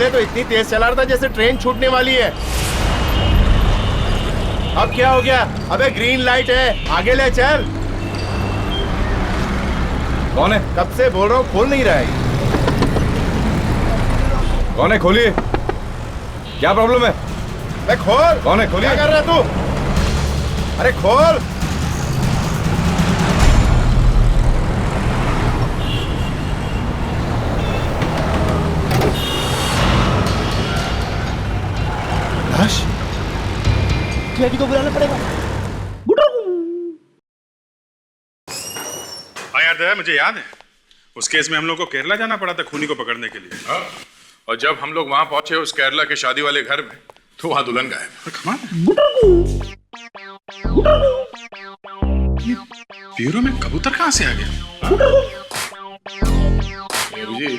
पहले तो इतनी तेज चला रहा था जैसे ट्रेन छूटने वाली है। अब क्या हो गया? अबे ग्रीन लाइट है, आगे ले चल। कौन है? कब से बोल रहा हूँ, खोल नहीं रहा है। कौन है? खोलिए। क्या प्रॉब्लम है? अरे खोल। कौन है? खोलिए। क्या कर रहा है तू? अरे खोल। लाश? जेडी को बुलाना पड़ेगा। हाँ याद है, मुझे याद है उस केस में हम लोग को केरला जाना पड़ा था खूनी को पकड़ने के लिए। हाँ? और जब हम लोग वहां पहुंचे उस केरला के शादी वाले घर में, तो वहां दुल्हन गायब। कमाल है। ये ब्यूरो में कबूतर कहाँ से आ गया? जी,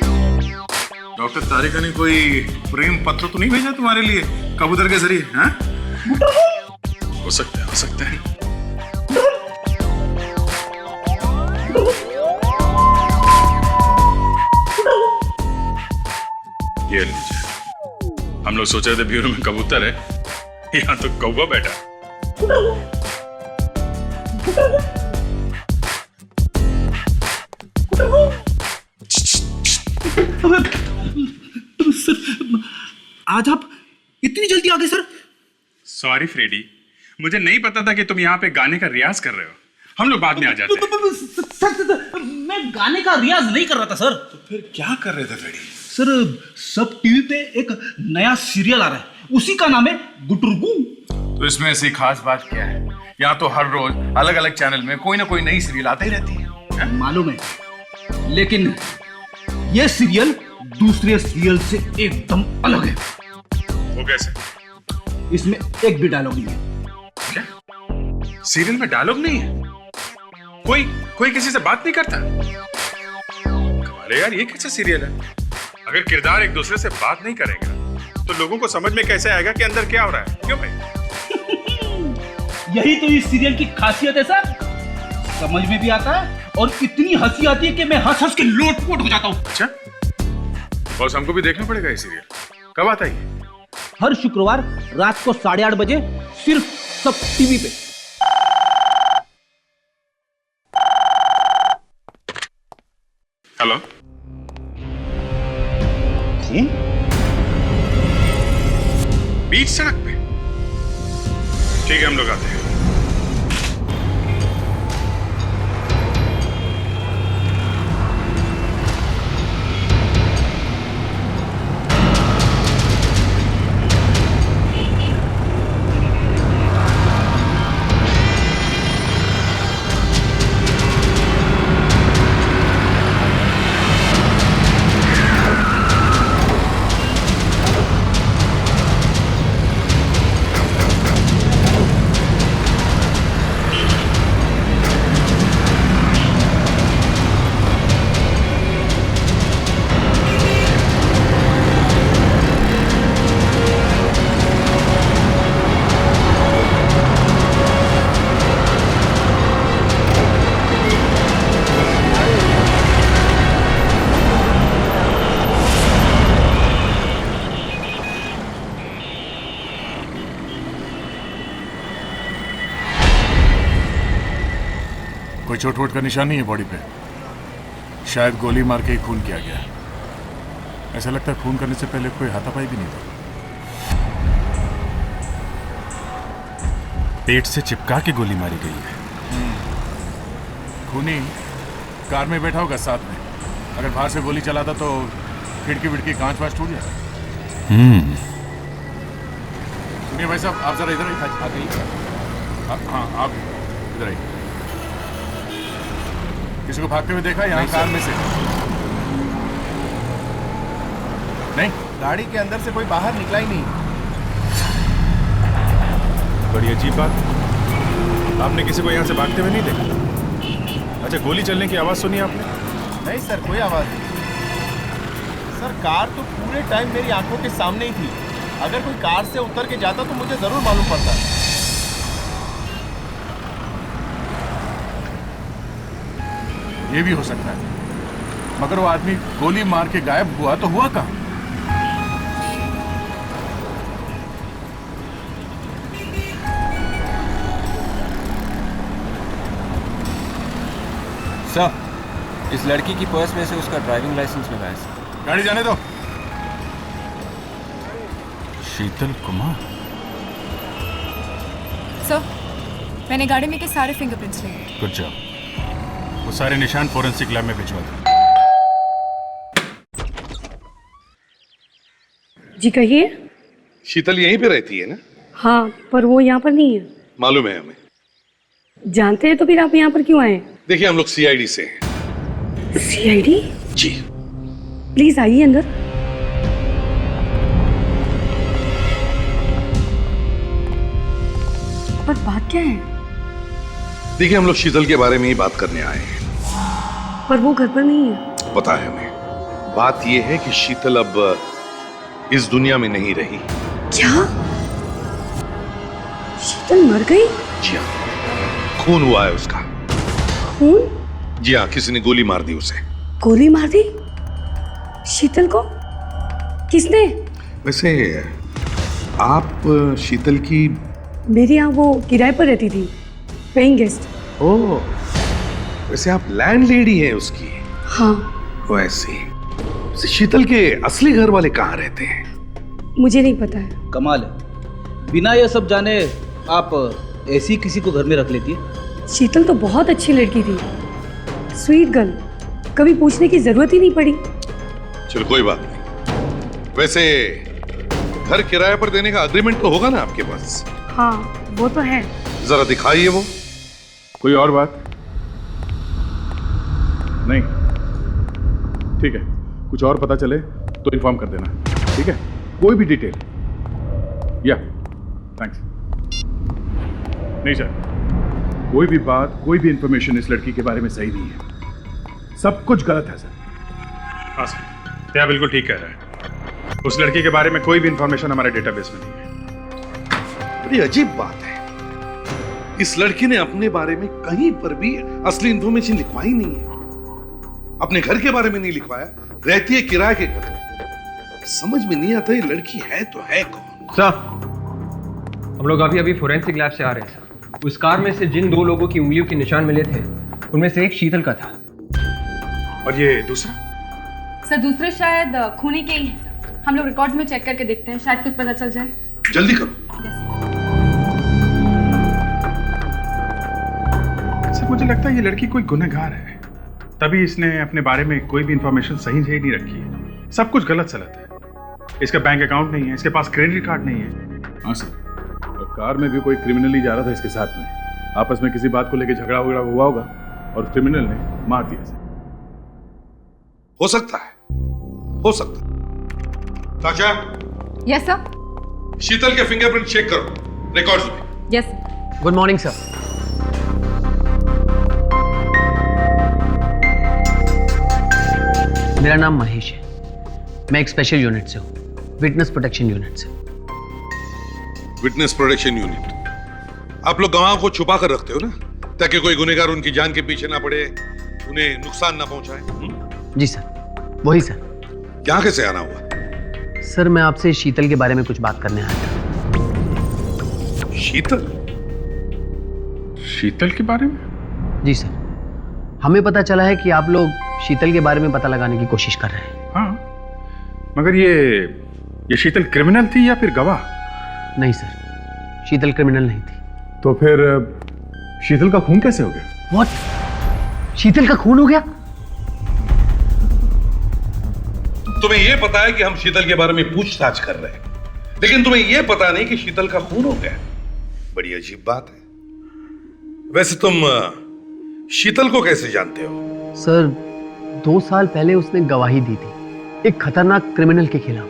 डॉक्टर तारिका ने कोई प्रेम पत्र तो नहीं भेजा तुम्हारे लिए कबूतर के जरिए? हाँ? हो सकता है, हो सकता है। ये लीजिए, हम लोग सोच रहे थे ब्यूरो में कबूतर है, यहाँ तो कौवा बैठा। सर, आज आप इतनी जल्दी आ गए सर? सॉरी फ्रेडी, मुझे नहीं पता था कि तुम यहाँ पे गाने का रियाज कर रहे हो। हम लोग बाद में आ जाते हैं। सर, मैं गाने का रियाज नहीं कर रहा था सर। तो फिर क्या कर रहे थे फ्रेडी? सर, सब टीवी पे एक नया सीरियल आ रहा है, उसी का नाम है गुटुरगू। तो इसमें ऐसी खास बात क्या है? यहाँ तो हर रोज अलग अलग चैनल में कोई ना कोई नई सीरियल आती ही रहती है। मालूम है, लेकिन ये सीरियल दूसरे सीरियल से एकदम अलग है। वो कैसे? इसमें एक भी डायलॉग नहीं है। क्या? सीरियल में डायलॉग नहीं है? कोई कोई किसी से बात नहीं करता? कमाल है यार, ये कैसा सीरियल है? अगर किरदार एक दूसरे से बात नहीं करेगा तो लोगों को समझ में कैसे आएगा कि अंदर क्या हो रहा है? क्यों भाई? यही तो इस सीरियल की खासियत है सर, समझ में भी आता है और इतनी हंसी आती है कि मैं हंस हंस के लोटपोट हो जाता हूँ। अच्छा, बॉस हमको भी देखना पड़ेगा ये सीरियल। कब आता है? हर शुक्रवार रात को 8:30 बजे, सिर्फ सब टीवी पे। हेलो, बीच सड़क पे? ठीक है, हम लोग आते हैं। कोई चोट वोट का निशान नहीं है बॉडी पे? शायद गोली मार के ही खून किया गया। ऐसा लगता है खून करने से पहले कोई हाथापाई भी नहीं था। पेट से चिपका के गोली मारी गई है। खूनी कार में बैठा होगा साथ में, अगर बाहर से गोली चलाता तो खिड़की विड़की कांच वाच टूट जाता। सुनिए भाई साहब, आप जरा इधर आइए। हाँ, आप इधर आइए। किसी को भागते हुए देखा यहाँ कार में से? नहीं, गाड़ी के अंदर से कोई बाहर निकला ही नहीं। बड़ी अजीब बात, आपने किसी को यहाँ से भागते हुए नहीं देखा? अच्छा, गोली चलने की आवाज सुनी आपने? नहीं सर, कोई आवाज नहीं। सर, कार तो पूरे टाइम मेरी आंखों के सामने ही थी। अगर कोई कार से उतर के जाता तो मुझे जरूर मालूम पड़ता। ये भी हो सकता है, मगर वो आदमी गोली मार के गायब हुआ तो हुआ कहाँ? सर, इस लड़की की पर्स में से उसका ड्राइविंग लाइसेंस मिला है सर। गाड़ी जाने दो। शीतल कुमार। सर, मैंने गाड़ी में के सारे फिंगरप्रिंट्स लिए। Good job. वो सारे निशान फोरेंसिक लैब में भिजवा दो। जी कहिए। शीतल यहीं पे रहती है ना? हाँ, पर वो यहाँ पर नहीं है। मालूम है हमें। जानते हैं तो फिर आप यहाँ पर क्यों आए? देखिए, हम लोग सीआईडी से हैं। सीआईडी? जी। प्लीज आइए अंदर। पर बात क्या है? देखिए, हम लोग शीतल के बारे में ही बात करने आए हैं। पर वो घर पर नहीं है। पता है हमें। बात यह है कि शीतल अब इस दुनिया में नहीं रही। क्या? शीतल मर गई? जी हाँ, खून हुआ है उसका। खून? जी हाँ, किसी ने गोली मार दी उसे। गोली मार दी? शीतल को? किसने? वैसे आप शीतल की? मेरे यहाँ वो किराए पर रहती थी, पेइंग गेस्ट। ओह, वैसे आप लैंडलेडी हैं उसकी? हाँ। वैसे शीतल के असली घर वाले कहाँ रहते हैं? मुझे नहीं पता है। कमाल है, बिना ये सब जाने आप ऐसी किसी को घर में रख लेती है। शीतल तो बहुत अच्छी लड़की थी, स्वीट गर्ल, कभी पूछने की जरूरत ही नहीं पड़ी। चलो कोई बात नहीं। वैसे घर किराए पर देने का एग्रीमेंट तो होगा ना आपके पास? हाँ, वो तो है। जरा दिखाइए वो। कोई और बात? नहीं? ठीक है, कुछ और पता चले तो इन्फॉर्म कर देना, ठीक है? कोई भी डिटेल। या थैंक्स। नहीं सर, कोई भी बात, कोई भी इंफॉर्मेशन इस लड़की के बारे में सही नहीं है। सब कुछ गलत है सर। हाँ सर, यह बिल्कुल ठीक कह रहा है। उस लड़की के बारे में कोई भी इंफॉर्मेशन हमारे डेटाबेस में नहीं है। बड़ी अजीब बात है, इस लड़की ने अपने बारे में कहीं पर भी असली इंफॉर्मेशन लिखवाई नहीं है। अपने घर के बारे में नहीं लिखवाया, रहती है किराए के घर में। समझ में नहीं आता ये लड़की है तो है कौन? सर, हम लोग अभी फोरेंसिक लैब से आ रहे हैं सर। उस कार में से जिन 2 लोगों की उंगलियों के निशान मिले थे, उनमें से एक शीतल का था। और ये दूसरा? सर, दूसरे शायद खूनी के ही हैं सर। हम लोग रिकॉर्ड्स में चेक करके देखते हैं, शायद कुछ पता चल जाए। जल्दी करो। सर, मुझे लगता है ये लड़की कोई गुनहगार है, तभी इसने अपने बारे में कोई भी इंफॉर्मेशन सही से नहीं रखी है। सब कुछ गलत सलत है। इसका बैंक अकाउंट नहीं है, इसके पास क्रेडिट कार्ड नहीं है। हाँ सर, और कार में भी कोई क्रिमिनल ही जा रहा था इसके साथ में। आपस में किसी बात को लेकर झगड़ा वगड़ा हुआ होगा और क्रिमिनल ने मार दिया सर। हो सकता है, हो सकता है। ताजा, यस सर। शीतल के फिंगरप्रिंट चेक करो रिकॉर्ड्स में। यस। Good morning sir. मेरा नाम महेश है, मैं एक स्पेशल यूनिट से हूँ, विटनेस प्रोटेक्शन यूनिट से। Witness protection unit? आप लोग गवाहों को छुपा कर रखते हो ना, ताकि कोई गुनहगार उनकी जान के पीछे ना पड़े, उन्हें नुकसान ना पहुंचाए। जी सर, वही सर। यहाँ कैसे आना हुआ? सर, मैं आपसे शीतल के बारे में कुछ बात करने आया था। शीतल? शीतल के बारे में? जी सर, हमें पता चला है कि आप लोग शीतल के बारे में पता लगाने की कोशिश कर रहे हैं। हाँ, मगर ये शीतल क्रिमिनल थी या फिर गवाह? नहीं सर, शीतल क्रिमिनल नहीं थी। तो फिर शीतल का खून कैसे हो गया? व्हाट? शीतल का खून हो गया? तुम्हें यह पता है कि हम शीतल के बारे में पूछताछ कर रहे हैं, लेकिन तुम्हें यह पता नहीं कि शीतल का खून हो गया। बड़ी अजीब बात है। वैसे तुम शीतल को कैसे जानते हो? सर, 2 साल पहले उसने गवाही दी थी एक खतरनाक क्रिमिनल के खिलाफ,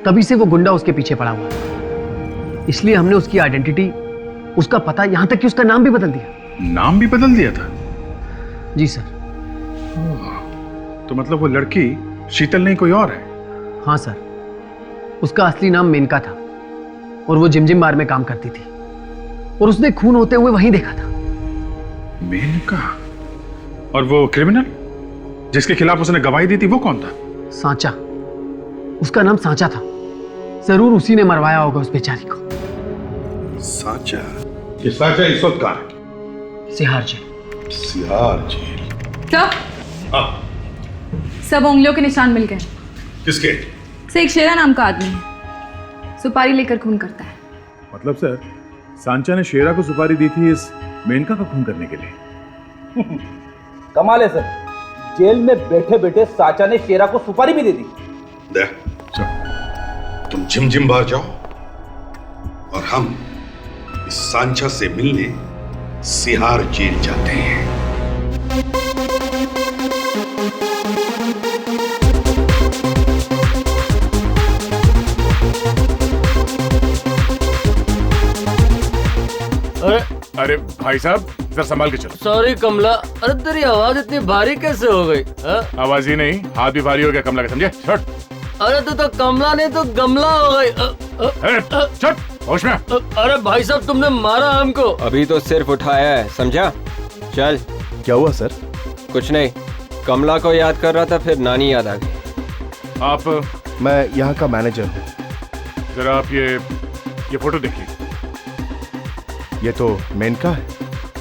तभी से वो गुंडा उसके पीछे पड़ा हुआ था। इसलिए हमने उसकी आइडेंटिटी, उसका पता, यहां तक कि उसका नाम भी बदल दिया। नाम भी बदल दिया था? जी सर। तो मतलब वो लड़की शीतल नहीं कोई और है? हाँ सर, उसका असली नाम मेनका था और वो जिमजिम बार में काम करती थी और उसने खून होते हुए वहीं देखा था। मेनका? और वो क्रिमिनल जिसके खिलाफ उसने गवाही दी थी वो कौन था? सांचा, उसका नाम सांचा था। जरूर उसी ने मरवाया होगा उस बेचारी को। सांचा? ये सांचा इस वक्त कहाँ है? सिहार जेल। सिहार जेल? सर, हाँ, सब उंगलियों के निशान मिल गए। किसके? से एक शेरा नाम का आदमी है, सुपारी लेकर खून करता है। मतलब सर, सांचा ने शेरा को सुपारी दी थी इस मेनका का खून करने के लिए। कमाल है सर, जेल में बैठे बैठे साचा ने शेरा को सुपारी भी दे दी। दे, तुम जिम बाहर जाओ और हम इस सांचा से मिलने सिहार जेल जाते हैं। अरे भाई साहब, जरा संभाल के चलो। सॉरी कमला, अरे तेरी आवाज इतनी भारी कैसे हो गई? आवाज ही नहीं, हाथ भी भारी हो गया कमला का, समझे? छट। अरे तो कमला नहीं तो गमला हो गई। छट, होश में। अरे भाई साहब, तुमने मारा हमको। अभी तो सिर्फ उठाया है, समझा? चल। क्या हुआ सर? कुछ नहीं, कमला को याद कर रहा था, फिर नानी याद आ गई। आप? मैं यहाँ का मैनेजर हूँ। जरा आप ये फोटो देखिए। ये तो मेनका है।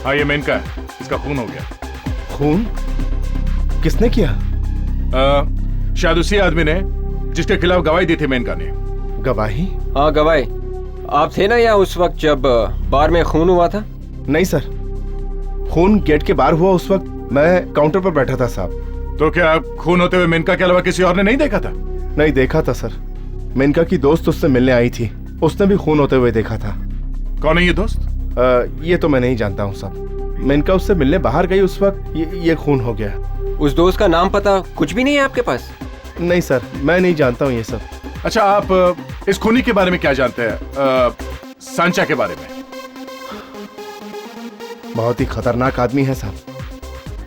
हाँ, ये मेनका है, इसका खून हो गया। खून? किसने किया? शायद उसी आदमी ने जिसके खिलाफ गवाही दी थी मेनका ने। गवाही? हाँ, गवाही। आप थे ना यहाँ उस वक्त जब बार में खून हुआ था? नहीं सर, खून गेट के बाहर हुआ उस वक्त मैं काउंटर पर बैठा था साहब। तो क्या खून होते हुए मेनका के अलावा किसी और ने नहीं देखा था? नहीं देखा था सर, मेनका की दोस्त उससे मिलने आई थी, उसने भी खून होते हुए देखा था। कौन है ये दोस्त? ये तो मैं नहीं जानता हूँ साहब, मेनका उससे मिलने बाहर गई उस वक्त ये खून हो गया। उस दोस्त का नाम पता कुछ भी नहीं है आपके पास? नहीं सर, मैं नहीं जानता हूँ ये सब। अच्छा, आप इस खूनी के बारे में क्या जानते हैं? सांचा के बारे में? बहुत ही खतरनाक आदमी है साहब।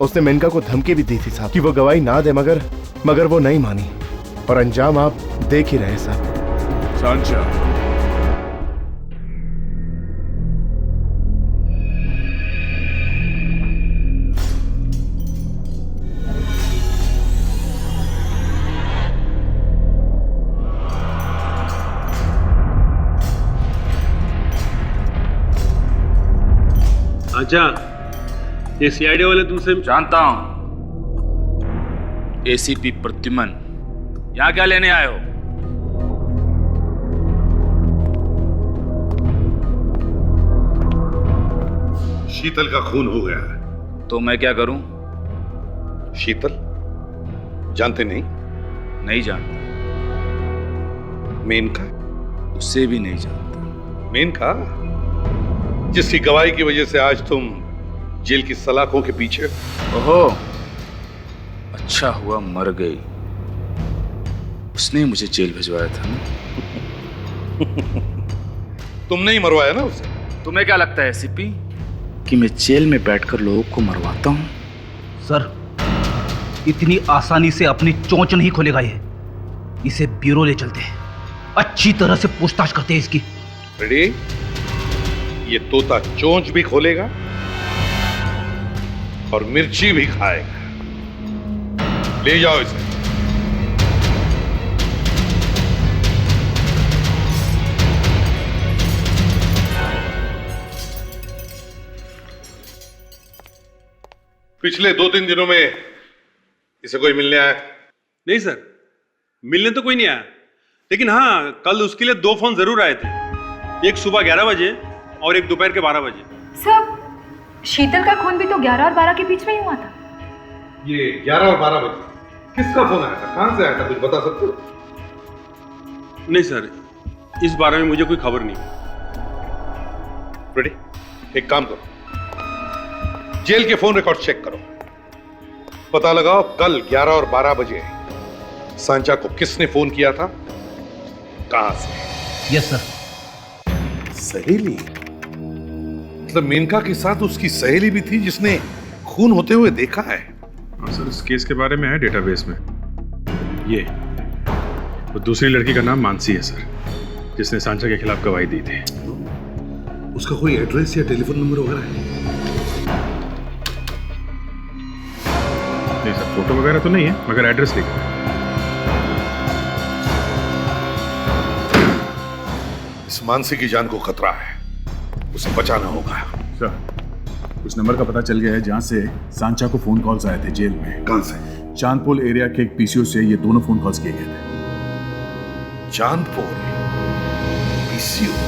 उसने मेनका को धमकी भी दी थी साहब कि वो गवाही ना दे, मगर वो नहीं मानी और अंजाम आप देख ही रहे साहब। सांचा? अच्छा, ये सीआईडी वाले तुमसे जानता हूं। एसीपी प्रद्युमन, यहाँ क्या लेने आए हो? शीतल का खून हो गया है। तो मैं क्या करूं? शीतल जानते नहीं? नहीं जानता। मेनका? उसे भी नहीं जानता। मेनका, जिसकी गवाही की वजह से आज तुम जेल की सलाखों के पीछे। ओहो, अच्छा हुआ मर गई। उसने मुझे जेल भिजवाया था ना। तुमने ही मरवाया ना उसे। तुम्हें क्या लगता है एसीपी कि मैं जेल में बैठकर लोगों को मरवाता हूं? सर, इतनी आसानी से अपनी चोंच नहीं खोलेगा ये। इसे ब्यूरो ले चलते हैं, अच्छी तरह से पूछताछ करते हैं इसकी। रेडी? ये तोता चोंच भी खोलेगा और मिर्ची भी खाएगा। ले जाओ इसे। पिछले 2-3 दिनों में इसे कोई मिलने आया? नहीं सर, मिलने तो कोई नहीं आया, लेकिन हाँ, कल उसके लिए 2 फोन जरूर आए थे। एक सुबह 11 बजे और एक दोपहर के 12 बजे। सब शीतल का खून भी तो 11 और 12 के बीच में ही हुआ था। ये 11 और 12 बजे किसका फोन आया था? कहां से आया था? कुछ बता सकते हो? नहीं सर, इस बारे में मुझे कोई खबर नहीं। रेडी? एक काम करो, जेल के फोन रिकॉर्ड चेक करो, पता लगाओ कल 11 और 12 बजे सांचा को किसने फोन किया था, कहां से। Yes sir. सहेली? मतलब मेनका के साथ उसकी सहेली भी थी जिसने खून होते हुए देखा है? हाँ सर, इस केस के बारे में है डेटाबेस में। ये वो दूसरी लड़की का नाम मानसी है सर, जिसने सांचा के खिलाफ गवाही दी थी। उसका कोई एड्रेस या टेलीफोन नंबर वगैरह है? नहीं सर, फोटो वगैरह तो नहीं है, मगर एड्रेस लिखा है। इस मानसी की जान को खतरा है, उसे बचाना होगा। सर, उस नंबर का पता चल गया है जहां से सांचा को फोन कॉल्स आए थे जेल में। कहां से? चांदपोल एरिया के एक पीसीओ से ये दोनों फोन कॉल्स किए गए थे। चांदपोल पीसीओ?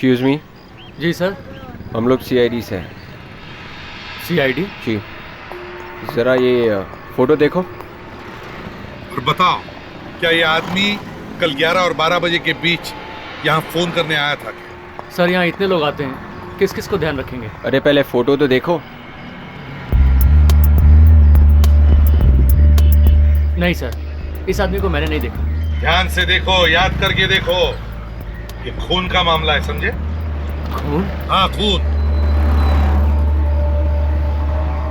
Excuse me. जी सर। हम लोग सीआईडी से हैं। सीआईडी? जी। जरा ये फोटो देखो। और बताओ, क्या ये आदमी कल 11 और 12 बजे के बीच यहाँ फोन करने आया था? सर यहाँ इतने लोग आते हैं, किस किस को ध्यान रखेंगे? अरे पहले फोटो तो देखो। नहीं सर, इस आदमी को मैंने नहीं देखा। ध्यान से देखो, याद करके देखो। ये खून का मामला है, समझे? खून? हाँ, खून।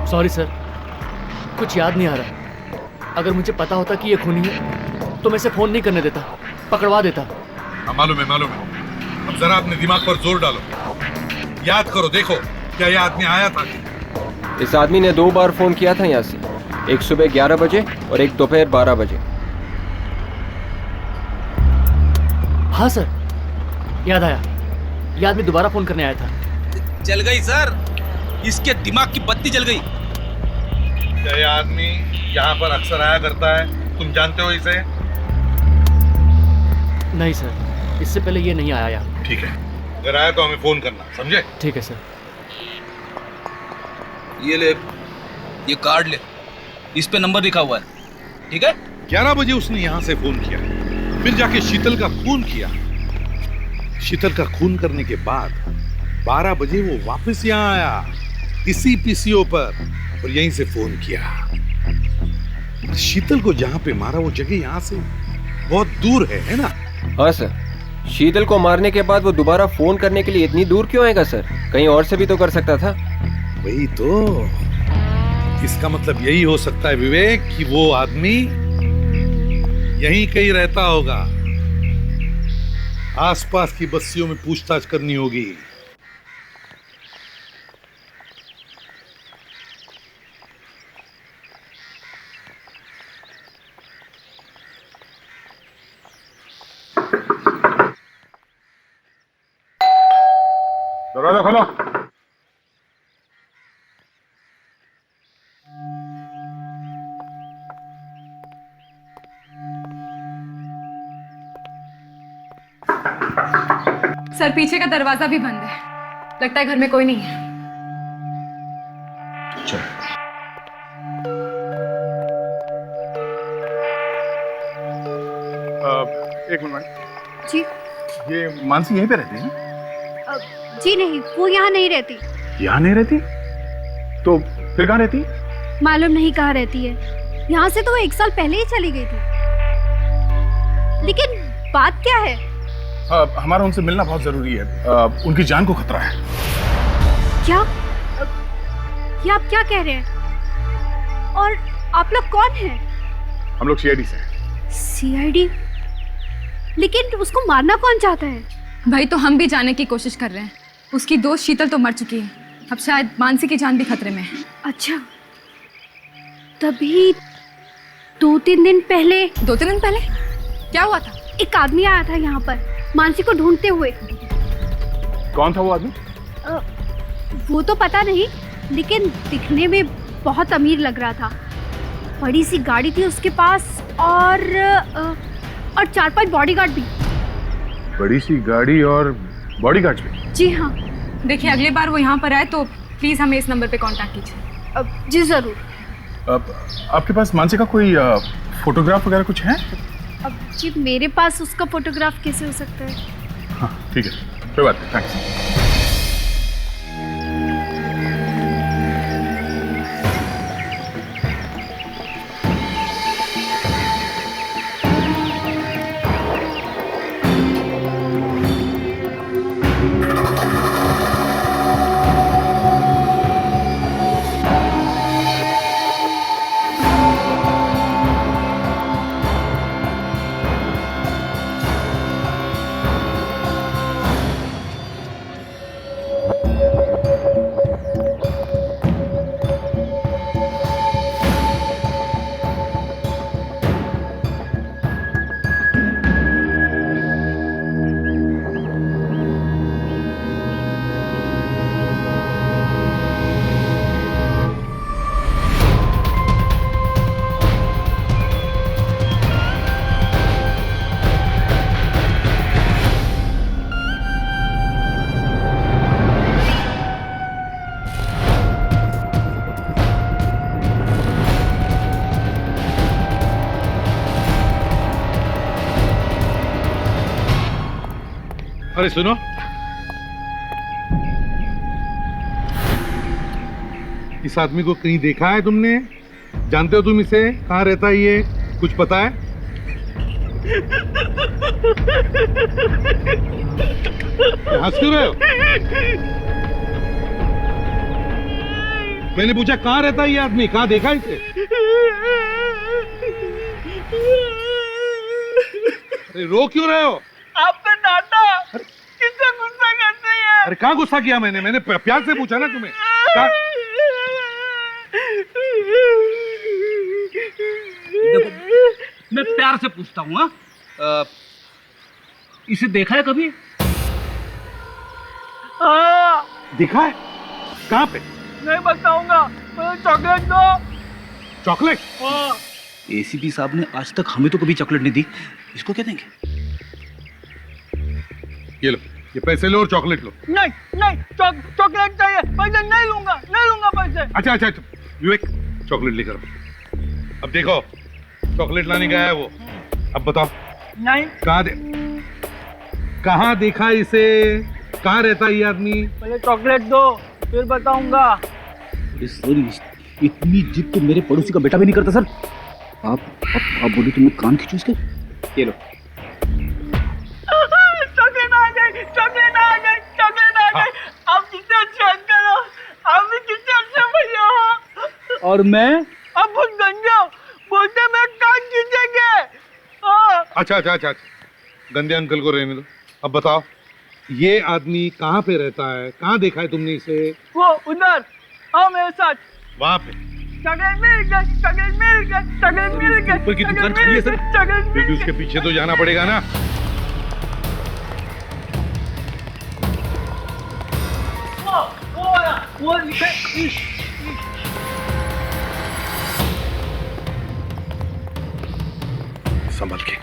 सॉरी सर, कुछ याद नहीं आ रहा। अगर मुझे पता होता कि ये खूनी है तो मैं इसे फोन नहीं करने देता, पकड़वा देता। हाँ, मालूम है, मालूम है। अब जरा अपने दिमाग पर जोर डालो, याद करो, देखो क्या ये आदमी आया था? इस आदमी ने 2 बार फोन किया था यहाँ से, एक सुबह 11 बजे और एक दोपहर 12 बजे। हाँ सर, याद आया। ये आदमी दोबारा फोन करने आया था। जल गई सर, इसके दिमाग की बत्ती जल गई। क्या ये आदमी यहाँ पर अक्सर आया करता है? तुम जानते हो इसे? नहीं सर, इससे पहले ये नहीं आया यहाँ। ठीक है, अगर आया तो हमें फोन करना, समझे? ठीक है सर। ये ले, ये कार्ड ले, इस पे नंबर लिखा हुआ है, ठीक है? 11 बजे उसने यहाँ से फोन किया, फिर जाके शीतल का खून किया। शीतल का खून करने के बाद 12 बजे वो वापस यहाँ आया, इसी पीसीओ पर, और यहीं से फोन किया। शीतल को जहाँ पे मारा वो जगह यहाँ से बहुत दूर है ना? हाँ सर। शीतल को मारने के बाद वो दोबारा फोन करने के लिए इतनी दूर क्यों आएगा सर? कहीं और से भी तो कर सकता था। वही तो, इसका मतलब यही हो सकता है विवेक कि वो आदमी यहीं कहीं रहता होगा। आसपास की बस्तियों में पूछताछ करनी होगी। दरवाजा खोलो। सर पीछे का दरवाजा भी बंद है, लगता है घर में कोई नहीं है। एक मिनट। जी। ये मानसी यहीं पे रहती है? जी नहीं, वो यहाँ नहीं रहती। यहाँ नहीं रहती? तो फिर कहाँ रहती? मालूम नहीं कहाँ रहती है। यहाँ से तो वो 1 साल पहले ही चली गई थी। लेकिन बात क्या है? हमारा उनसे मिलना बहुत जरूरी है। उनकी जान को खतरा है। क्या? ये आप क्या कह रहे हैं? और आप लोग कौन हैं? हम लोग सीआईडी से हैं। सीआईडी? लेकिन उसको मारना कौन चाहता है? भाई तो हम भी जाने की कोशिश कर रहे हैं। उसकी दोस्त शीतल तो मर चुकी है, अब शायद मानसी की जान भी खतरे में है। अच्छा, तभी 2-3 दिन पहले। 2-3 दिन पहले क्या हुआ था? एक आदमी आया था यहाँ पर मानसी को ढूंढते हुए। कौन था वो आदमी? वो तो पता नहीं, लेकिन दिखने में बहुत अमीर लग रहा था। बड़ी सी गाड़ी थी उसके पास और 4-5 बॉडीगार्ड भी। बड़ी सी गाड़ी और बॉडीगार्ड भी? जी हाँ। देखिए अगली बार वो यहाँ पर आए तो प्लीज हमें इस नंबर पे कांटेक्ट कीजिए। जी जरूर। आपके पास मानसी का कोई फोटोग्राफ वगैरह कुछ है? अब जी मेरे पास उसका फोटोग्राफ कैसे हो सकता है? हाँ ठीक है, कोई बात नहीं, थैंक्स। अरे सुनो, इस आदमी को कहीं देखा है तुमने? जानते हो तुम इसे? कहाँ रहता है ये? कुछ पता है? हंस क्यों रहे हो? मैंने पूछा कहाँ रहता है ये आदमी? कहाँ देखा इसे? अरे रो क्यों रहे हो? आपका डाटा कितना गुस्सा करते हैं। अरे कहाँ गुस्सा किया मैंने? मैंने प्यार से पूछा ना तुम्हें। देखो, मैं प्यार से पूछता हूँ। इसे देखा है कभी? हाँ। दिखा है? कहाँ पे? नहीं बताऊंगा, चॉकलेट दो। चॉकलेट? हाँ। एसीपी साहब ने आज तक हमें तो कभी चॉकलेट नहीं दी, इसको क्या देंगे? ये लो, ये पैसे लो और चॉकलेट लो। नहीं नहीं, चॉकलेट चाहिए, पैसे नहीं लूंगा पैसे। अच्छा अच्छा अच्छा, विवेक चॉकलेट लेकर आओ। अब देखो, चॉकलेट लाने गया है वो। अब बताओ नहीं, कहाँ देखा इसे? कहाँ रहता है ये आदमी? पहले चॉकलेट दो फिर बताऊंगा। सर, इतनी जिद तो मेरे पड़ोसी का बेटा भी नहीं करता सर। आप बोले तो मैं कान खींचूं इसके? ये लो। चॉकलेट आ गई, चॉकलेट आ गई, चॉकलेट आ गई। आप कितने अच्छे अंकल हो, आप भी कितने अच्छे भैया हो। और मैं अब बहुत गंजा बोलते मैं कान खींचेंगे। अच्छा अच्छा अच्छा, गंदे अंकल को रहने दो। अब बताओ, ये आदमी कहाँ पे रहता है? कहाँ देखा है तुमने इसे? वो उधर, आओ मेरे साथ। वहाँ पे? चॉकलेट मिल गई, चॉकलेट मिल गई, चॉकलेट मिल गई। ऊपर की दुकान खाली है सर, क्योंकि उसके पीछे तो जाना पड़ेगा ना। वो संभल के,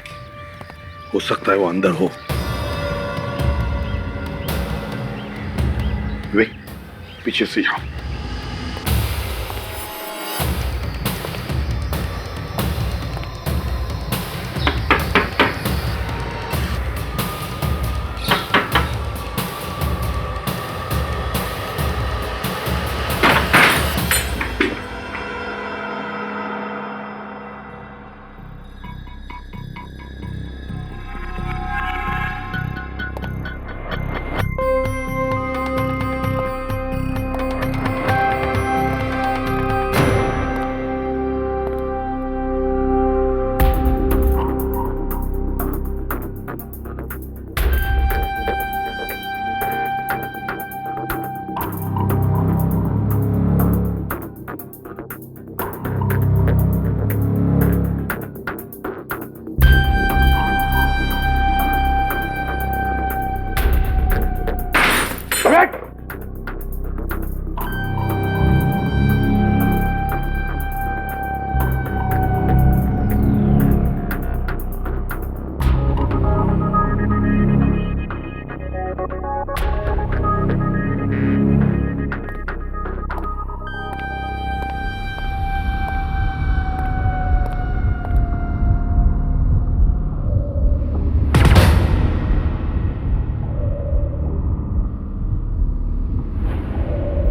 हो सकता है वो अंदर हो। विवेक, पीछे से जाओ।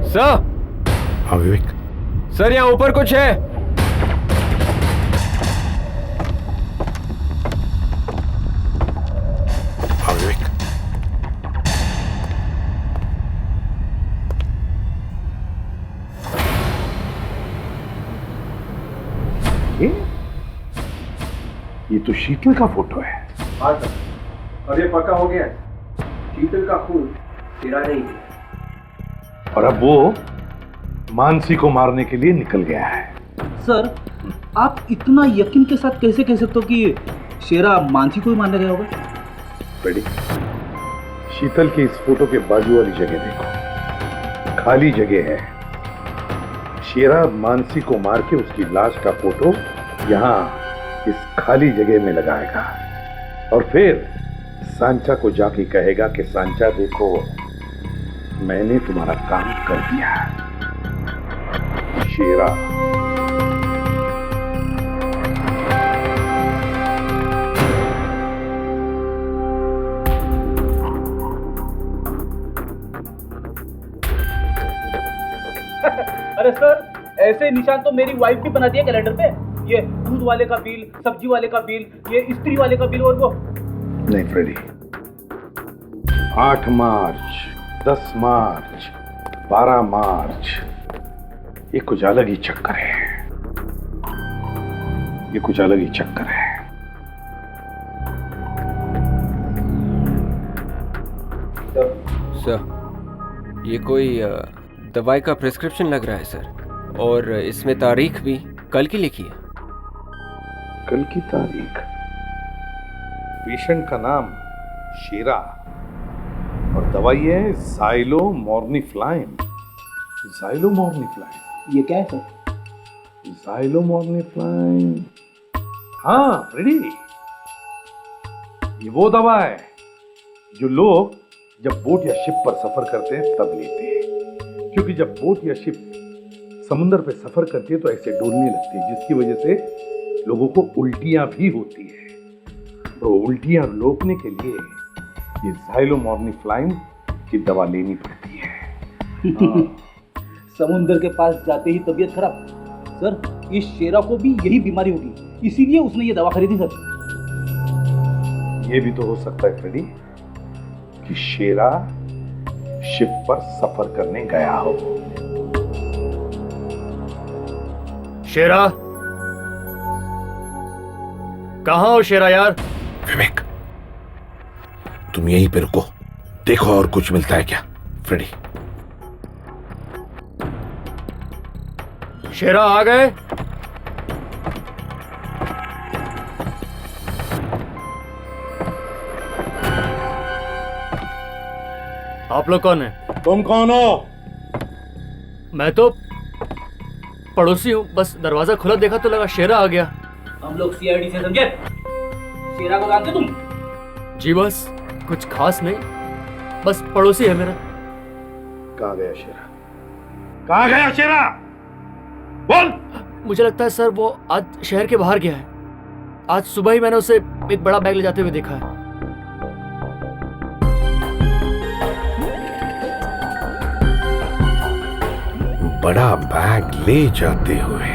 सर। हाँ विवेक। सर, यहाँ ऊपर कुछ है। हाँ विवेक। ये तो शीतल का फोटो है। हाँ सर, और ये पक्का हो गया, शीतल का खून तेरा नहीं है। और अब वो मानसी को मारने के लिए निकल गया है। सर, आप इतना यकीन के साथ कैसे कह सकते हो कि शेरा मानसी को ही मारने गया होगा? बेटी, शीतल के इस फोटो के बाजू वाली जगह देखो, खाली जगह है। शेरा मानसी को मार के उसकी लाश का फोटो यहाँ इस खाली जगह में लगाएगा और फिर सांचा को जाके कहेगा कि सांचा देखो, मैंने तुम्हारा काम कर दिया। शेरा ऐसे निशान तो मेरी वाइफ भी बनाती है कैलेंडर पे। ये दूध वाले का बिल, सब्जी वाले का बिल, ये इस्त्री वाले का बिल, और वो नहीं फ्रेडी, 8 मार्च, 10 मार्च, 12 मार्च, ये कुछ अलग ही चक्कर है, ये कुछ अलग ही चक्कर है। सर, ये कोई दवाई का प्रिस्क्रिप्शन लग रहा है सर, और इसमें तारीख भी कल की लिखी है। कल की तारीख? पेशेंट का नाम शेरा और दवाई है ज़ाइलोमॉर्निफ्लाइन। ज़ाइलोमॉर्निफ्लाइन, ये क्या है सर? ज़ाइलोमॉर्निफ्लाइन, हाँ फ्रेडी, ये वो दवा है जो लोग जब बोट या शिप पर सफर करते हैं तब लेते हैं, क्योंकि जब बोट या शिप समुद्र पे सफर करती है तो ऐसे डोलने लगती है, जिसकी वजह से लोगों को उल्टियां भी होती है। तो उल्टियां रोकने के लिए ये ज़ाइलोमॉर्निफ्लाइन की दवा लेनी पड़ती है। समुद्र के पास जाते ही तबीयत खराब। सर, इस शेरा को भी यही बीमारी होगी, इसीलिए उसने ये दवा खरीदी सर। ये भी तो हो सकता है फ्रेडी कि शेरा शिप पर सफर करने गया हो। शेरा, कहाँ हो शेरा यार? विवेक, तुम यहीं पे रुको, देखो और कुछ मिलता है क्या। फ्रेडी, शेरा आ गए? आप लोग कौन है? तुम कौन हो? मैं तो पड़ोसी हूँ, बस दरवाजा खुला देखा तो लगा शेरा आ गया। हम लोग सीआईडी से समझे। शेरा को जानते तुम? जी बस कुछ खास नहीं, बस पड़ोसी है मेरा। कहाँ गया शेरा? कहाँ गया शेरा? बोल। मुझे लगता है सर वो आज शहर के बाहर गया है। आज सुबह ही मैंने उसे एक बड़ा बैग ले जाते हुए देखा है। बड़ा बैग ले जाते हुए?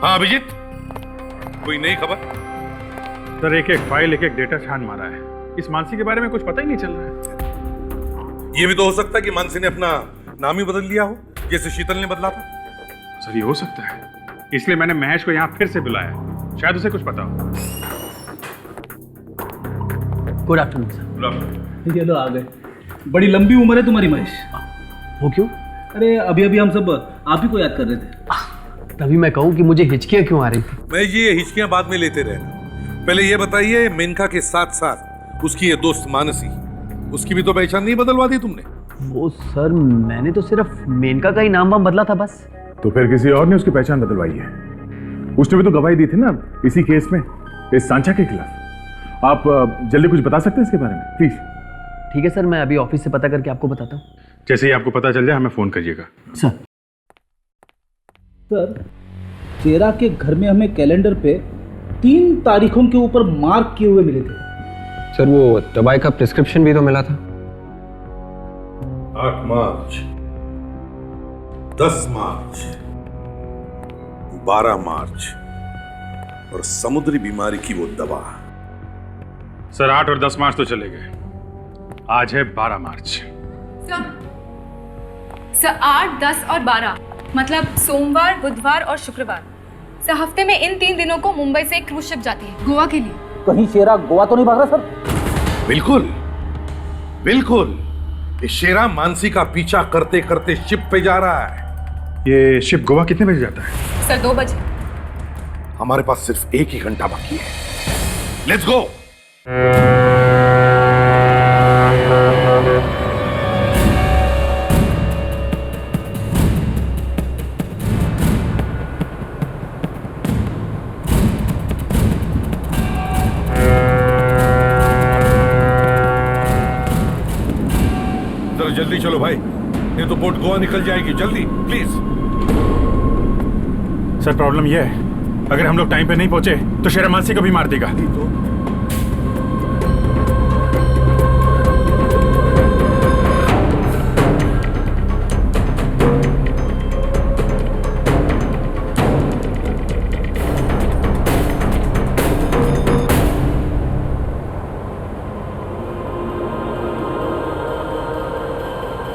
हाँ अभिजीत, कोई नई खबर? सर, एक फाइल, एक डेटा छान मारा है। इस मानसी के बारे में कुछ पता ही नहीं चल रहा है। ये भी तो हो सकता है कि मानसी ने अपना नाम ही बदल लिया हो, जैसे शीतल ने बदला था। सर, ये हो सकता है, इसलिए मैंने महेश को यहाँ फिर से बुलाया, शायद उसे कुछ पता हो। Good afternoon sir. Good afternoon. ये लो आ गए। बड़ी लंबी उम्र है तुम्हारी महेश। वो क्यों? अरे अभी अभी हम सब आप ही को याद कर रहे थे। तभी मैं कहूँ कि मुझे हिचकियाँ क्यों आ रही थी। मैं ये हिचकियां बाद में लेते रहना, पहले ये बताइए मेनका के साथ साथ उसकी ये दोस्त मानसी, उसकी भी तो पहचान नहीं बदलवा दी तुमने? वो सर, मैंने तो सिर्फ मेनका का ही नाम वाम बदला था बस। तो फिर किसी और ने उसकी पहचान बदलवाई है? उसने भी तो गवाही दी थी ना इसी केस में, इस सांचा के खिलाफ। आप जल्दी कुछ बता सकते हैं इसके बारे में प्लीज? ठीक है सर, मैं अभी ऑफिस से पता करके आपको बताता हूँ। जैसे ही आपको पता चल जाए हमें फोन करिएगा। सर, शेरा के घर में हमें कैलेंडर पे 3 तारीखों के ऊपर मार्क किए हुए मिले थे। सर, वो दवाई का प्रिस्क्रिप्शन भी तो मिला था। 8 मार्च, 10 मार्च, 12 मार्च और समुद्री बीमारी की वो दवा। सर, 8 और 10 मार्च तो चले गए, आज है 12 मार्च। सर 8, 10 और 12 मतलब सोमवार, बुधवार और शुक्रवार। सर, हफ्ते में इन 3 दिनों को मुंबई से एक क्रूज शिप जाती है गोवा के लिए। कहीं शेरा गोवा तो नहीं भाग रहा सर? बिल्कुल बिल्कुल, ये शेरा मानसी का पीछा करते करते शिप पे जा रहा है। ये शिप गोवा कितने बजे जाता है? सर 2 बजे। हमारे पास सिर्फ 1 ही घंटा बाकी है, लेट्स गो। जल्दी चलो भाई, नहीं तो बोट गोवा निकल जाएगी। जल्दी प्लीज। सर, प्रॉब्लम यह है, अगर हम लोग टाइम पे नहीं पहुंचे तो शेरा मानसी को भी मार देगा।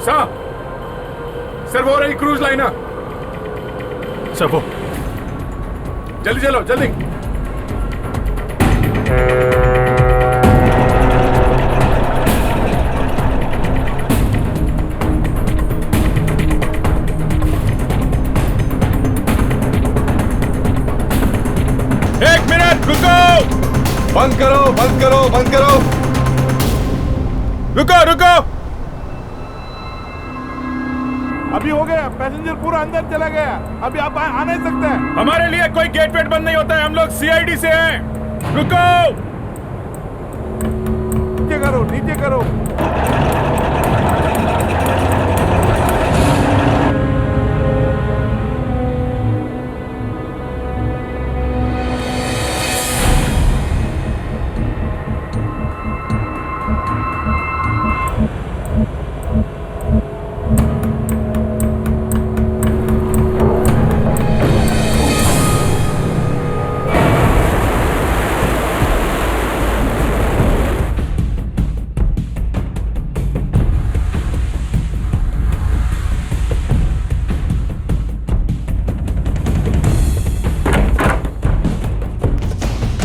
सर वो रही क्रूज लाइनर। सर वो जल्दी चलो जल्दी। एक मिनट रुको। बंद करो बंद करो बंद करो। रुको रुको। अभी हो गया, पैसेंजर पूरा अंदर चला गया, अभी आप आ नहीं सकते। हमारे लिए कोई गेट वेट बंद नहीं होता है, हम लोग सीआईडी से हैं। रुको। नीचे करो नीचे करो।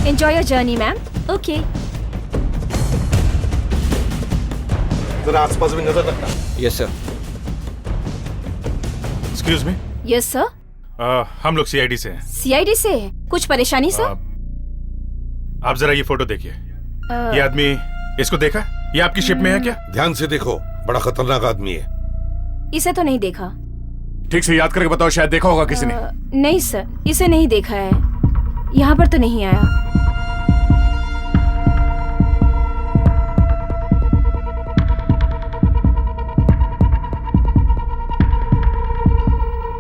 Enjoy your journey, ma'am. Okay. जरा आसपास भी नजर रखना। Yes sir. Excuse me. Yes, sir. हम लोग सीआईडी से हैं। CID से कुछ परेशानी सर? आप जरा ये फोटो देखिए। ये आदमी, इसको देखा? ये आपकी शिप में है क्या? ध्यान से देखो, बड़ा खतरनाक आदमी है। इसे तो नहीं देखा। ठीक से याद करके बताओ, शायद देखा होगा किसी ने। नहीं सर, इसे नहीं देखा है। यहाँ पर तो नहीं आया।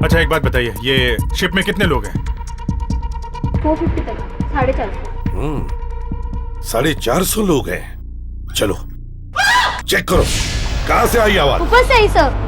अच्छा एक बात बताइए, ये शिप में कितने लोग हैं? 450 तक, 450। 450 लोग हैं। चलो चेक करो, कहां से आई आवाज? ऊपर से आई सर।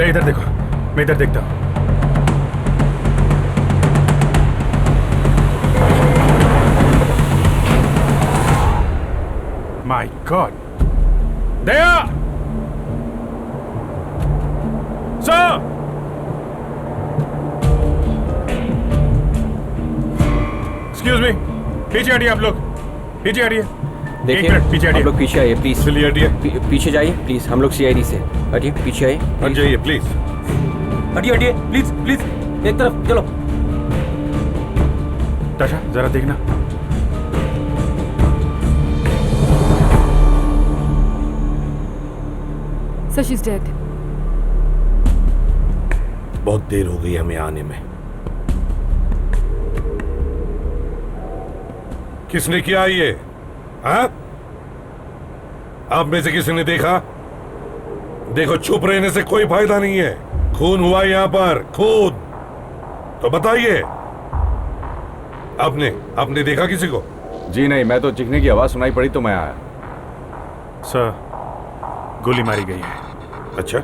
इधर देखो, मैं इधर देखता हूं। My God, Daya sir, excuse me, पीछे हटिए आप लोग, पीछे हटिए। देखिए, एक मिनट पीछे आप हटिए। लोग पीछे आइए प्लीज। चलिए हटिए। पीछे जाइए प्लीज, हम लोग CID से। हटिए, पीछे आइए। हट जाइए प्लीज। हटिए हटिए प्लीज प्लीज, एक तरफ चलो। ताशा जरा देखना। So she's dead. बहुत देर हो गई हमें आने में। किसने किया ये? हाँ? आप में से किसी ने देखा? देखो, चुप रहने से कोई फायदा नहीं है। खून हुआ यहाँ पर, खून। तो बताइए, आपने देखा किसी को? जी नहीं, मैं तो चीखने की आवाज सुनाई पड़ी तो मैं आया। सर, गोली मारी गई है। अच्छा,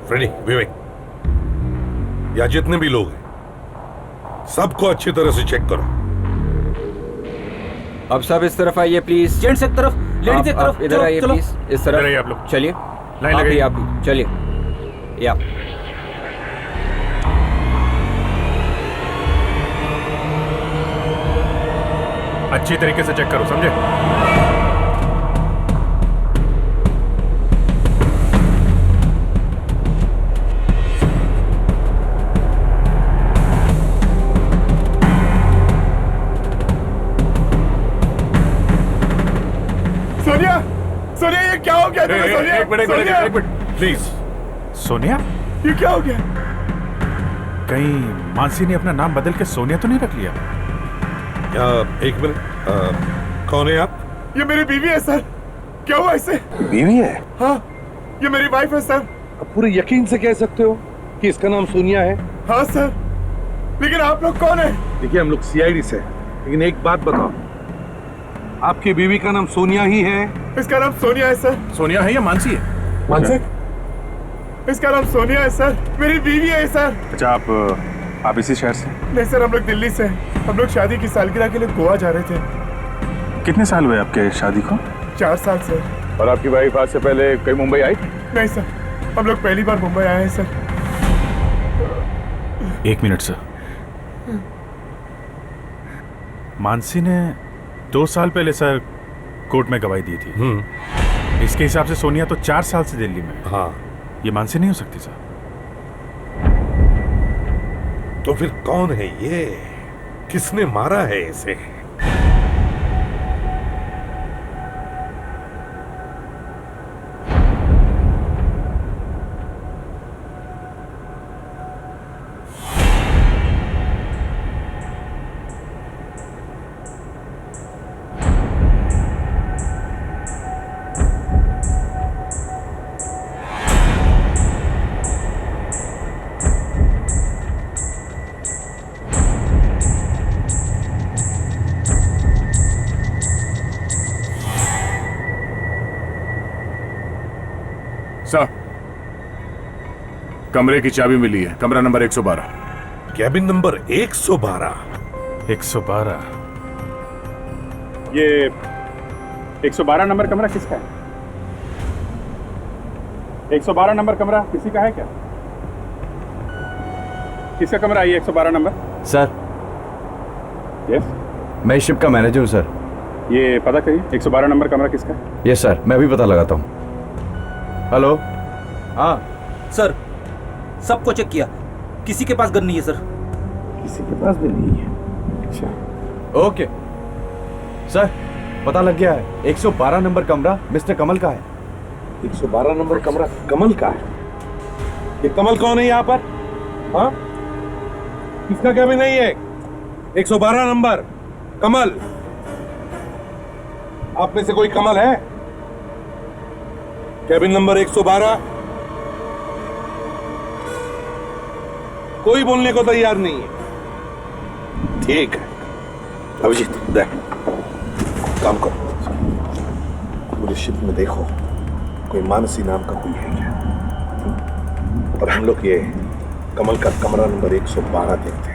फ्रेडी, विवेक, या जितने भी लोग हैं, सबको अच्छी तरह से चेक करो। अब सब इस तरफ आइए प्लीज। जेंट्स एक तरफ, लेडीज एक तरफ। इधर आइए प्लीज, इस तरफ। इधर आइए आप लोग। चलिए, लाइन लगाइए। आप भी चलिए। या अच्छी तरीके से चेक करो, समझे? हो गया तुम्हें सोनिया? एक मिनट प्लीज। सोनिया? ये क्या हो गया? कहीं मानसी ने अपना नाम बदल के सोनिया तो नहीं रख लिया? एक मिनट, कौन है आप? ये मेरी बीवी है सर। क्या हुआ इससे? बीवी है? हाँ, ये मेरी वाइफ है सर। अब पूरे यकीन से कह सकते हो कि इसका नाम सोनिया है? हाँ सर, लेकिन आप लोग कौन है? देखिए, हम लोग सीआईडी से, लेकिन एक बात बताओ, आपकी बीवी का नाम सोनिया ही है? इसका नाम सोनिया है सर। सोनिया है या मानसी है? मानसी? इसका नाम सोनिया है सर, मेरी बीवी है सर। अच्छा, आप इसी शहर से? नहीं सर, हम लोग दिल्ली से हैं। हम लोग शादी की सालगिरह के लिए गोवा जा रहे थे। कितने साल हुए आपके शादी को? 4 साल सर। और आपकी वाइफ आज से पहले कहीं मुंबई आई? नहीं सर, हम लोग पहली बार मुंबई आए हैं सर। 1 minute sir. मानसी ने 2 साल पहले सर कोर्ट में गवाही दी थी। इसके हिसाब से सोनिया तो 4 साल से दिल्ली में। हाँ। ये मानसी नहीं हो सकती सर। तो फिर कौन है ये? किसने मारा है इसे? सर, कमरे की चाबी मिली है, कमरा नंबर 112। Cabin number 112? 112? ये 112 नंबर कमरा किसका है? 112 नंबर कमरा किसी का है क्या? किसका कमरा है ये 112 नंबर? सर, यस, मैं इस शिप का मैनेजर हूँ सर। ये पता करिए 112 नंबर कमरा किसका है? यस सर, मैं भी पता लगाता हूँ। हेलो? हाँ सर, सबको चेक किया, किसी के पास गन नहीं है सर। किसी के पास भी नहीं है? अच्छा, ओके सर, पता लग गया है। 112 नंबर कमरा मिस्टर कमल का है। 112 नंबर कमरा कमल का है? ये कमल कौन है यहाँ पर? हाँ, किसका कैबिन नहीं है? 112 नंबर कमल। आप में से कोई कमल है? Cabin number 112? कोई बोलने को तैयार नहीं है। ठीक है अभिजीत, देख, काम करो, पूरे शिप में देखो कोई मानसी नाम का कोई है क्या, और हम लोग ये कमल का कमरा नंबर 112 देखते हैं।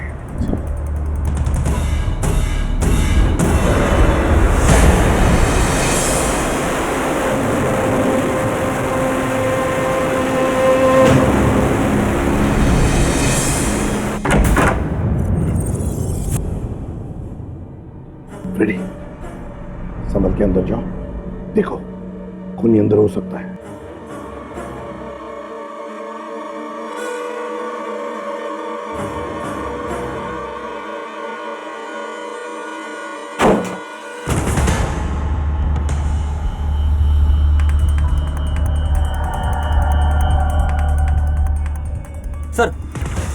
रेडी? संभल के अंदर जाओ, देखो खूनी अंदर हो सकता है। सर,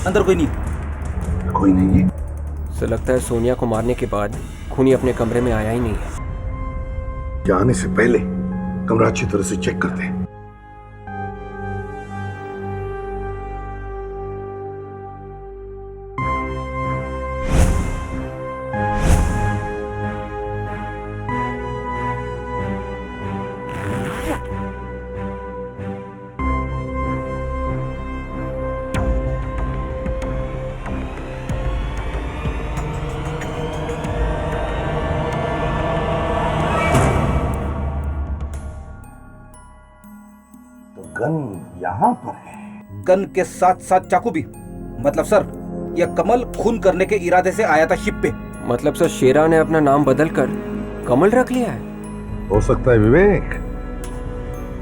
अंदर कोई नहीं। कोई नहीं है? सर, लगता है सोनिया को मारने के बाद खूनी अपने कमरे में आया ही नहीं है। जाने से पहले कमरा अच्छी तरह से चेक करते हैं। गन यहाँ पर है। गन के साथ साथ चाकू भी। मतलब सर, यह कमल खून करने के इरादे से आया था शिप पे। मतलब सर, शेरा ने अपना नाम बदल कर कमल रख लिया है? हो सकता है विवेक,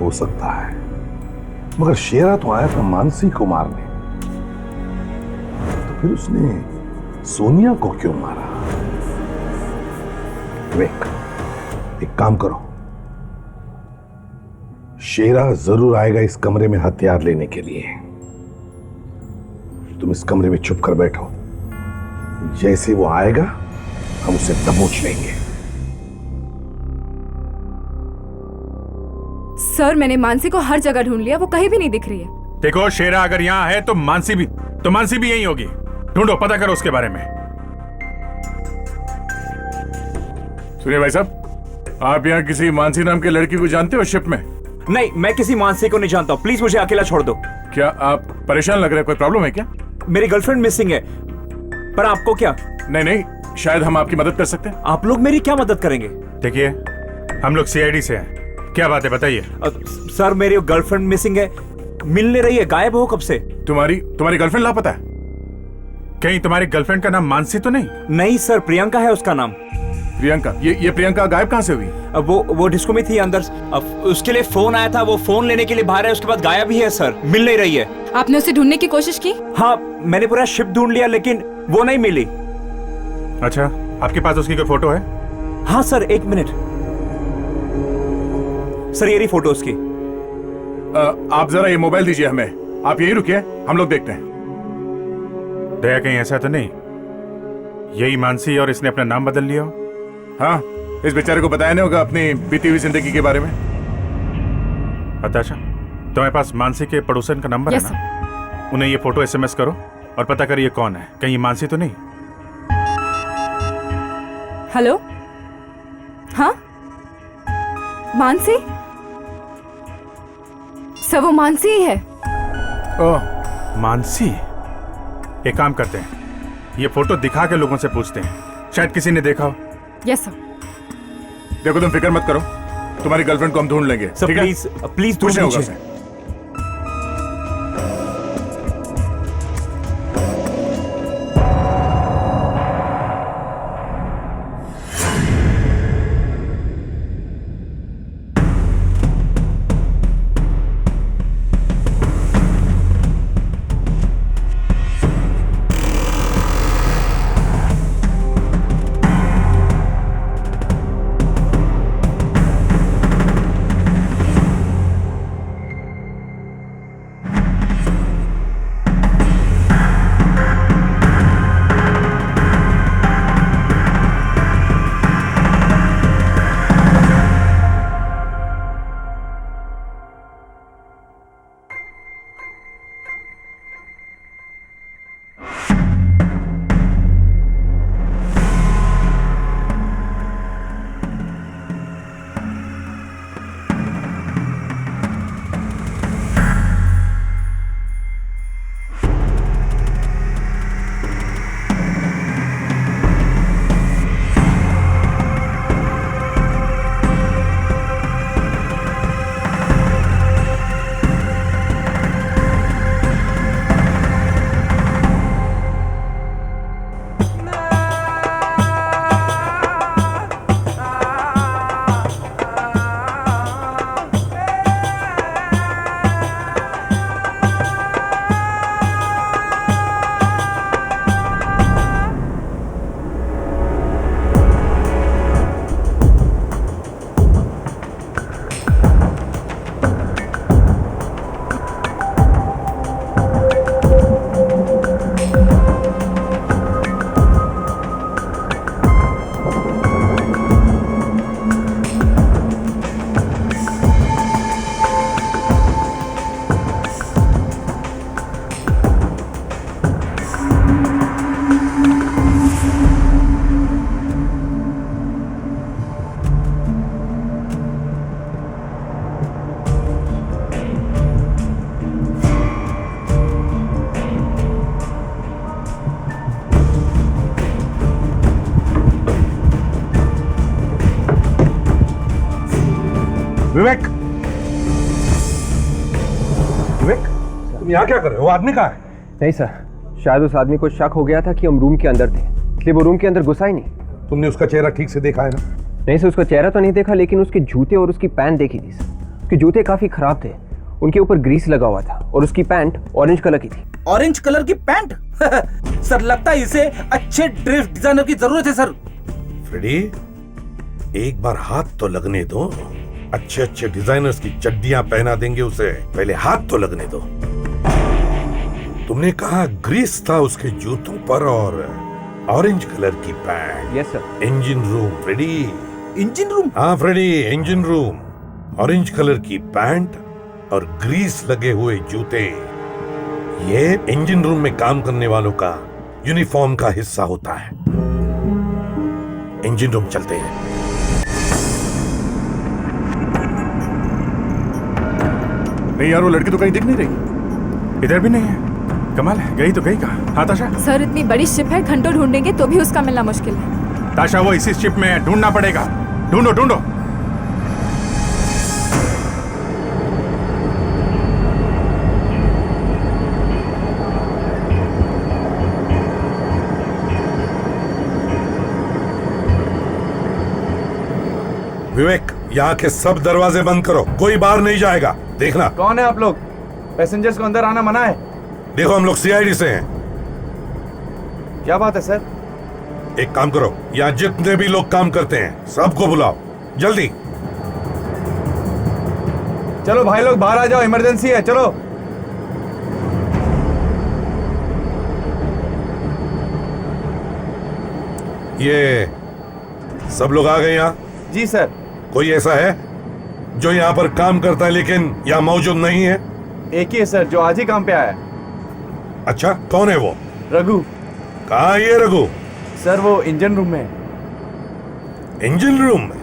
हो सकता है, मगर शेरा तो आया था मानसी को मारने, तो फिर उसने सोनिया को क्यों मारा? विवेक, एक काम करो, शेरा जरूर आएगा इस कमरे में हथियार लेने के लिए। तुम इस कमरे में छुप कर बैठो, जैसे वो आएगा हम उसे दबोच लेंगे। सर, मैंने मानसी को हर जगह ढूंढ लिया, वो कहीं भी नहीं दिख रही है। देखो, शेरा अगर यहाँ है तो मानसी भी यहीं होगी। ढूंढो, पता करो उसके बारे में। सुनिए भाई साहब, आप यहाँ किसी मानसी नाम के लड़की को जानते हो शिप में? नहीं, मैं किसी मानसी को नहीं जानता हूँ। प्लीज मुझे अकेला छोड़ दो। क्या आप परेशान लग रहे हैं? कोई प्रॉब्लम है क्या? मेरी गर्लफ्रेंड मिसिंग है। पर आपको क्या? नहीं, शायद हम आपकी मदद कर सकते हैं। आप लोग मेरी क्या मदद करेंगे? देखिए, हम लोग सीआईडी से हैं। क्या बात है, बताइए। सर, मेरी गर्लफ्रेंड मिसिंग है, मिल नहीं रही है, गायब हो कब से। तुम्हारी गर्लफ्रेंड लापता है? कहीं तुम्हारी गर्लफ्रेंड का नाम मानसी तो नहीं? नहीं सर, प्रियंका है उसका नाम। प्रियंका? ये प्रियंका गायब कहाँ से हुई? अब वो डिस्को में थी अंदर। अब उसके लिए फोन आया था, वो फोन लेने के लिए बाहर है, उसके बाद गायब ही है सर, मिल नहीं रही है। आपने उसे ढूंढने की कोशिश की? हाँ, मैंने पूरा शिप ढूंढ लिया लेकिन वो नहीं मिली। अच्छा, आपके पास उसकी कोई फोटो है? हाँ सर, 1 मिनट सर, ये रही फोटो उसकी। आप जरा ये मोबाइल दीजिए हमें। आप यही रुकिए, हम लोग देखते हैं। दया, कहीं ऐसा तो नहीं यही मानसी और इसने अपना नाम बदल लिया हो? हाँ, इस बेचारे को बताया नहीं होगा अपनी बीती हुई जिंदगी के बारे में। अच्छा, तुम्हारे पास मानसी के पड़ोसन का नंबर है ना? उन्हें ये फोटो SMS करो और पता करिए कौन है। कहीं ये मानसी तो नहीं? हेलो, हाँ मानसी? सर, वो मानसी ही है। ओह, मानसी। एक काम करते हैं, ये फोटो दिखा के लोगों से पूछते हैं, शायद किसी ने देखा हो। Yes sir. देखो, तुम फिक्र मत करो, तुम्हारी गर्लफ्रेंड को हम ढूंढ लेंगे। सर प्लीज कुछ नहीं होगा उसे। विवेक, विवेक, तुम यहाँ क्या कर रहे हो? वो आदमी कहाँ है? नहीं सर, शायद उस आदमी को शक हो गया था कि हम रूम के अंदर थे, इसलिए वो रूम के अंदर घुसा ही नहीं। तुमने उसका चेहरा ठीक से देखा है ना? नहीं सर, उसका चेहरा तो नहीं देखा, लेकिन उसके जूते और उसकी पैंट देखी थी सर। उसके जूते काफी खराब थे, उनके ऊपर ग्रीस लगा हुआ था और उसकी पैंट ऑरेंज कलर की थी। ऑरेंज कलर की पैंट? सर, लगता है इसे अच्छे ड्रेस डिजाइनर की जरूरत है सर। फ्रेडी, एक बार हाथ तो लगने दो। अच्छे अच्छे डिजाइनर्स की चड्डियां पहना देंगे उसे। पहले हाथ तो लगने दो। तुमने कहा ग्रीस था उसके जूतों पर और ऑरेंज कलर की pant. Yes sir. Engine room Freddy. Engine room? हाँ Freddy, engine room. Orange colour की पैंट और ग्रीस लगे हुए जूते, ये इंजन रूम में काम करने वालों का यूनिफॉर्म का हिस्सा होता है। इंजन रूम चलते हैं। नहीं यार, वो लड़की तो कहीं दिख नहीं रही। इधर भी नहीं है। कमाल है, गई तो गई कहाँ? हाँ ताशा? सर इतनी बड़ी शिप है, घंटों ढूंढेंगे तो भी उसका मिलना मुश्किल है। ताशा वो इसी शिप में है, ढूंढना पड़ेगा। ढूंढो ढूंढो। विवेक, यहाँ के सब दरवाजे बंद करो, कोई बाहर नहीं जाएगा। देखना। कौन है आप लोग? पैसेंजर्स को अंदर आना मना है। देखो, हम लोग सीआईडी से हैं। क्या बात है सर? एक काम करो, यहाँ जितने भी लोग काम करते हैं सबको बुलाओ, जल्दी। चलो भाई लोग बाहर आ जाओ, इमरजेंसी है। चलो। ये सब लोग आ गए यहाँ? जी सर। कोई ऐसा है जो यहाँ पर काम करता है लेकिन यहाँ मौजूद नहीं है? एक ही है सर, जो आज ही काम पे आया है। अच्छा, कौन है वो? रघु। कहाँ है ये रघु? सर वो इंजन रूम में है। इंजन रूम में?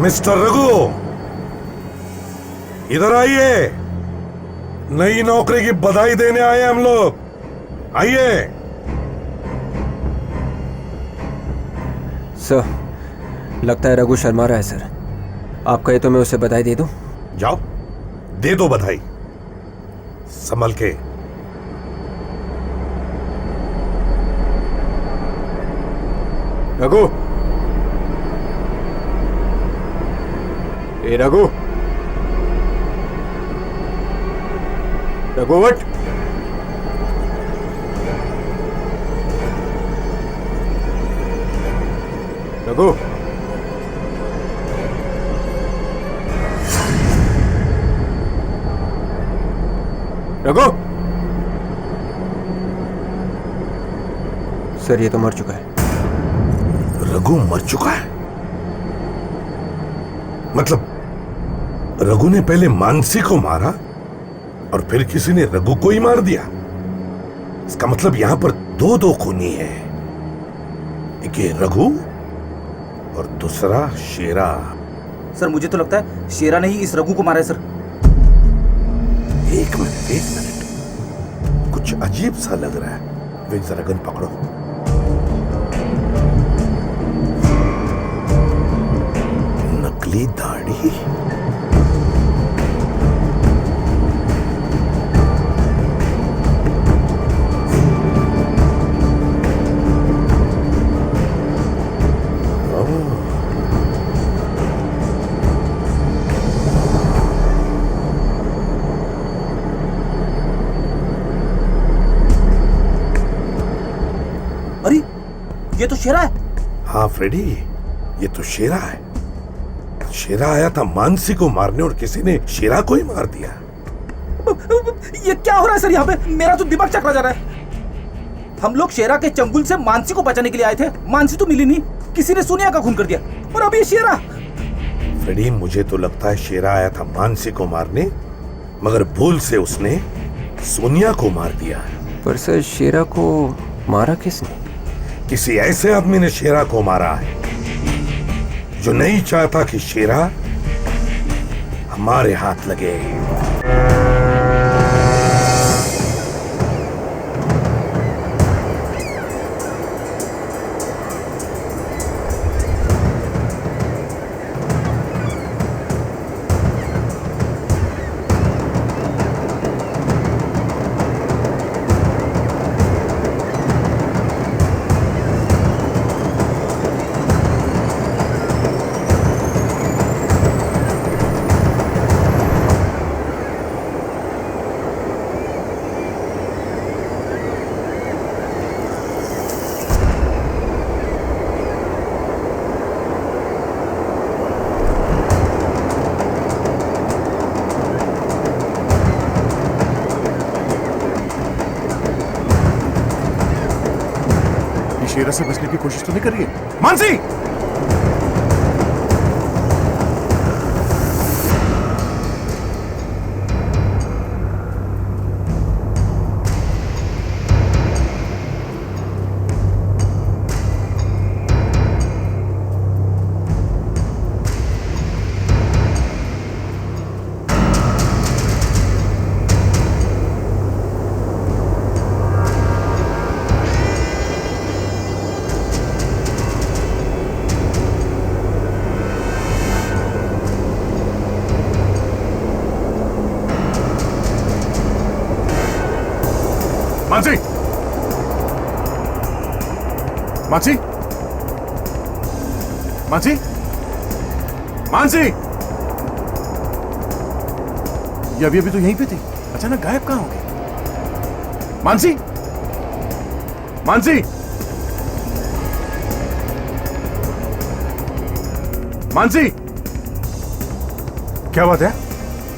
मिस्टर रघु, इधर आइए। नई नौकरी की बधाई देने आए हम लोग, आइए। सर, लगता है रघु शर्मा रहा है सर। आप कहे तो मैं उसे बधाई दे दूं? जाओ, दे दो बधाई, संभल के। रघु, ए रघु, रघु उठ। रघु, रघु। सर ये तो मर चुका है। रघु मर चुका है? मतलब रघु ने पहले मानसी को मारा और फिर किसी ने रघु को ही मार दिया। इसका मतलब यहां पर दो खूनी हैं, एक ये रघु और दूसरा शेरा। सर मुझे तो लगता है शेरा ने ही इस रघु को मारा है सर। एक मिनट, कुछ अजीब सा लग रहा है। वे जरा गन पकड़ो। नकली दाढ़ी, अरे ये तो शेरा है। हाँ फ्रेडी, ये तो शेरा है। शेरा आया था मानसी को मारने और किसी ने शेरा को ही मार दिया। ये क्या हो रहा है सर यहाँ पे? मेरा तो दिमाग चकरा जा रहा है। हम लोग शेरा के चंगुल से मानसी को बचाने के लिए आए थे, मानसी तो मिली नहीं, किसी ने सोनिया का खून कर दिया और अब ये शेरा। फ्रेडी, मुझे तो लगता है शेरा आया था मानसी को मारने, मगर भूल से उसने सोनिया को मार दिया। पर सर शेरा को मारा किसने? किसी ऐसे आदमी ने शेरा को मारा है जो नहीं चाहता कि शेरा हमारे हाथ लगे। शेरा से बचने की कोशिश तो नहीं कर रही है मानसी? मानसी, मानसी, मानसी, मानसी, ये अभी तो यहीं पे थी, अचानक गायब कहां हो गई? मानसी, मानसी, मानसी, क्या बात है?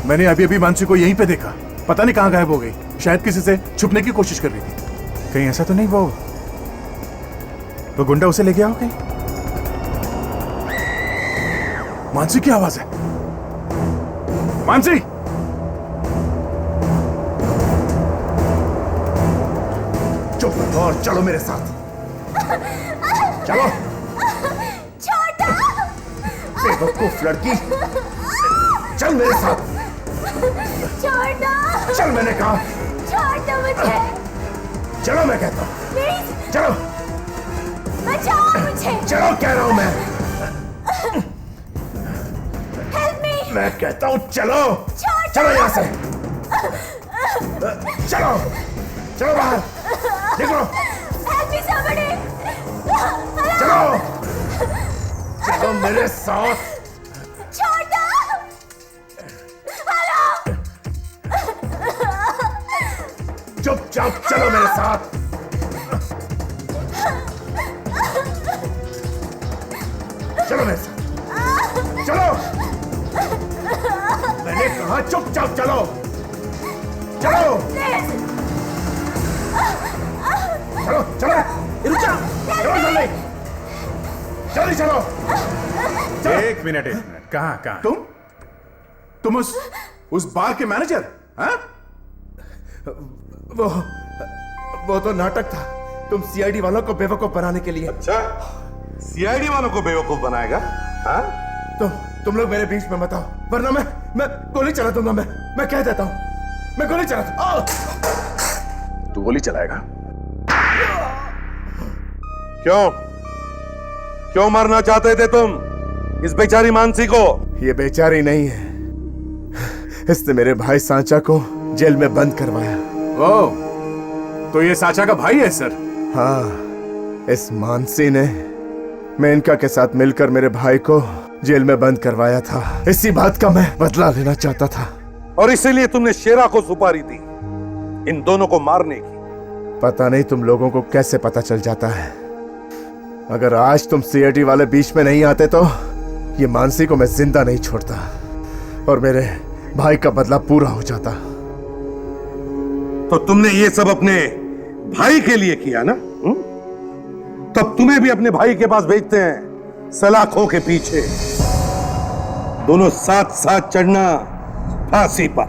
मैंने अभी मानसी को यहीं पे देखा, पता नहीं कहां गायब हो गई। शायद किसी से छुपने की कोशिश कर रही थी। कहीं ऐसा तो नहीं वो गुंडा उसे ले गया हो कहीं? मानसी की आवाज है। मानसी, चुप रहो और चलो मेरे साथ। चलो। छोटा बेवकूफ लड़की, चल मेरे साथ। छोटा, चल मैंने कहा। छोटा मुझे। चलो मैं कहता हूँ। प्लीज। चलो। बचाओ मुझे। चलो कह रहा हूँ मैं। Help me. मैं कहता हूँ चलो। छोटा। चलो यहाँ से। चलो। चलो बाहर। निकलो। Help me somebody। चलो। चलो मेरे साथ। छोटा। हेलो। चुपचाप चलो मेरे साथ। चलो मेरे साथ। चलो। मैंने कहा चुपचाप चलो। चलो। चलो चलो। रुक जा। चलो जल्दी। जल्दी चलो। एक मिनट कहाँ तुम? तुम उस बार के मैनेजर? हाँ? वो तो नाटक था। तुम सीआईडी वालों को बेवकूफ बनाने के लिए। अच्छा, सीआईडी वालों को बेवकूफ बनाएगा? हाँ? तुम लोग मेरे बीच में मत आओ, वरना मैं गोली चला दूंगा। मैं कह देता हूं, मैं गोली चला दूंगा। तू गोली चलाएगा? क्यों मारना चाहते थे तुम इस बेचारी मानसी को? ये बेचारी नहीं है, इसने मेरे भाई सांचा को जेल में बंद करवाया। तो ये सांचा का भाई है सर? हाँ, इस मानसी ने मेनका के साथ मिलकर मेरे भाई को जेल में बंद करवाया था। इसी बात का मैं बदला लेना चाहता था। और इसीलिए तुमने शेरा को सुपारी दी इन दोनों को मारने की? पता नहीं तुम लोगों को कैसे पता चल जाता है। अगर आज तुम सीआईडी वाले बीच में नहीं आते तो ये मानसी को मैं जिंदा नहीं छोड़ता और मेरे भाई का बदला पूरा हो जाता। तो तुमने ये सब अपने भाई के लिए किया ना? तब तुम्हें भी अपने भाई के पास भेजते हैं सलाखों के पीछे, दोनों साथ साथ चढ़ना फांसी पर।